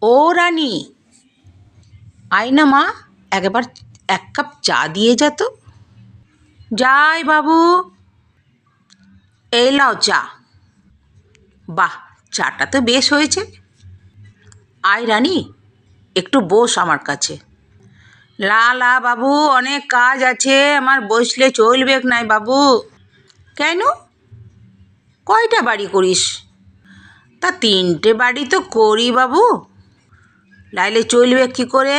ও রানী, আয় না মা, একবার এক কাপ চা দিয়ে যা তো। যাই বাবু, এই লাও চা। বাহ, চাটা তো বেশ হয়েছে। আয় রানী, একটু বস আমার কাছে। লা লা বাবু, অনেক কাজ আছে, আমার বসলে চলবে নাই বাবু। কেন, কয়টা বাড়ি করিস? তা 3টে বাড়ি তো করি বাবু, লাইলে চলবে কি করে?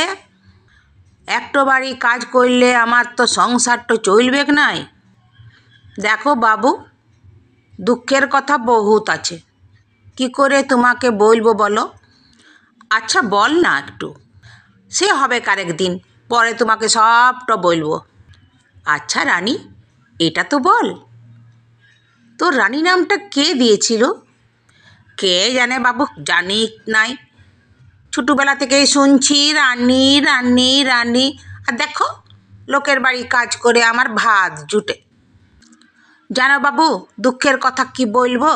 একটা বাড়ি কাজ করলে আমার তো সংসারটা চলবে নাই। দেখো বাবু, দুঃখের কথা বহুত আছে, কি করে তোমাকে বলবো বলো? আচ্ছা বল না একটু, সে হবে কারেক দিন, পরে তোমাকে সবটা বলবো। আচ্ছা রানী, এটা তো বল, তোর রানী নামটা কে দিয়েছিল? কে জানে বাবু, জানি নাই, ছোটোবেলা থেকেই শুনছি রানী রানী রানী। আর দেখো, লোকের বাড়ি কাজ করে আমার ভাত জুটে। জানো বাবু, দুঃখের কথা কি বলবো,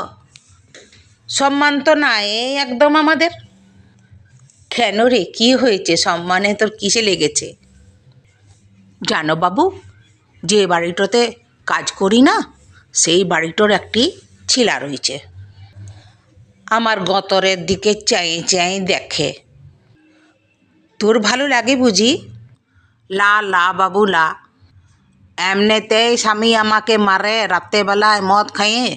সম্মান তো নাই একদম আমাদের। কেন রে, কি হয়েছে, সম্মানে তোর কিসে লেগেছে? জানো বাবু, যে বাড়িটাতে কাজ করি না, সেই বাড়িটার একটি ছিলা রয়েছে, আমার গতরের দিকে চাই চাই দেখে। তোর ভালো লাগে বুঝি? লা লা বাবু লা, এমনিতেই স্বামী আমাকে মারে রাত্রেবেলায় মদ খাইয়ে,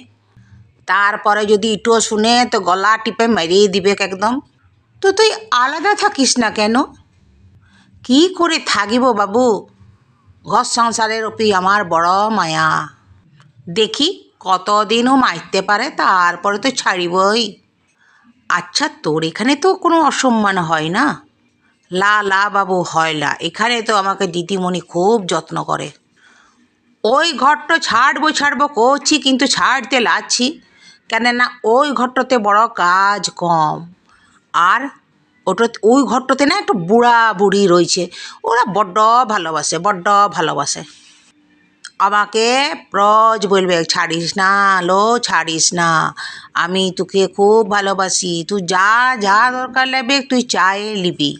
তারপরে যদি ইটো শুনে তো গলা টিপে মেরিয়ে দিবে একদম। তো তুই আলাদা থাকিস না কেন? কি করে থাকিব বাবু, ঘর সংসারের ওপি আমার বড় মায়া। দেখি কতদিনও মারতে পারে, তারপরে তো ছাড়িবই। আচ্ছা, তোর এখানে তো কোনো অসম্মান হয় না? লা লা বাবু, হয় না, এখানে তো আমাকে দিদিমণি খুব যত্ন করে। ওই ঘরটা ছাড়বো করছি, কিন্তু ছাড়তে লাগছি কেন না, ওই ঘরটাতে বড় কাজ কম। আর ওই ঘরটাতে না একটু বুড়া বুড়ি রয়েছে, ওরা বড্ড ভালোবাসে, বড্ড ভালোবাসে। আমাকে রোজ বলবে, ছাড়িস না লো, ছাড়িস না, আমি তোকে খুব ভালোবাসি, তুই যা যা দরকার লাগবে তুই চায়ে নিবি।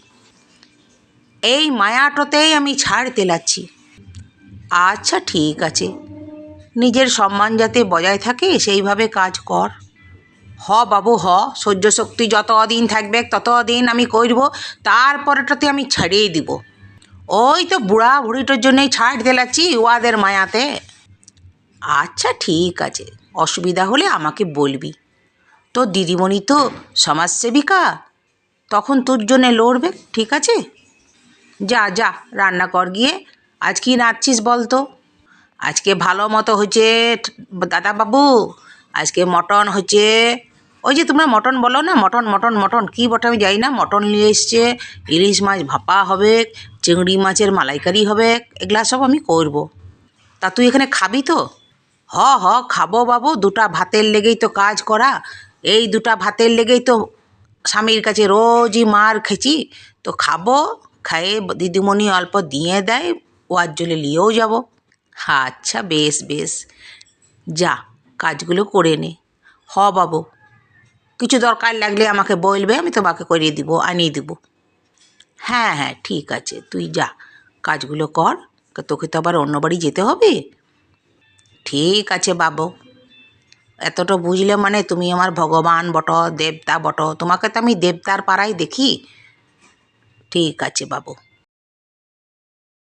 এই মায়াটাতেই আমি ছাড়তে লাগছি। আচ্ছা ঠিক আছে, নিজের সম্মান যাতে বজায় থাকে সেইভাবে কাজ কর। হ বাবু হ, সহ্য শক্তি যতদিন থাকবে ততদিন আমি করব, তারপরেটাতে আমি ছাড়িয়ে দিব। ওই তো বুড়া বুড়িটার জন্যই ছাড় দিলাচ্ছি, ওয়াদের মায়াতে। আচ্ছা ঠিক আছে, অসুবিধা হলে আমাকে বলবি। তো দিদিমণি তো সমাজসেবিকা, তখন তোর জন্যে লড়বে, ঠিক আছে? যা যা, রান্না কর গিয়ে। আজ কি রাঁধছিস বল তো? আজকে ভালো মতো হচ্ছে দাদাবাবু, আজকে মটন হচ্ছে। ওই যে তোমরা মটন বলো না, মটন মটন মটন কী বটে আমি যাই না, মটন নিয়ে এসছে, ইলিশ মাছ ভাপা হবে, চিংড়ি মাছের মালাইকারি হবে, এগুলা সব আমি করব। তা তুই এখানে খাবি তো? হ হ, খাবো বাবু, 2টা ভাতের লেগেই তো কাজ করা, এই 2টা ভাতের লেগেই তো স্বামীর কাছে রোজই মার খেছি। তো খাবো, খাইয়ে দিদিমণি অল্প দিয়ে দেয়, ওয়ার জলে নিয়েও যাব। আচ্ছা বেশ বেশ, যা কাজগুলো করে নে। হ বাবু, কিছু দরকার লাগলে আমাকে বলবে, আমি তোমাকে করিয়ে দিব, আনিয়ে দিব। হ্যাঁ হ্যাঁ ঠিক আছে, তুই যা কাজগুলো কর, তোকে তো আবার অন্য বাড়ি যেতে হবে। ঠিক আছে বাবু, এতটা বুঝলে মানে তুমি আমার ভগবান বটো, দেবতা বটো, তোমাকে তো আমি দেবতার পাড়ায় দেখি। ঠিক আছে বাবু।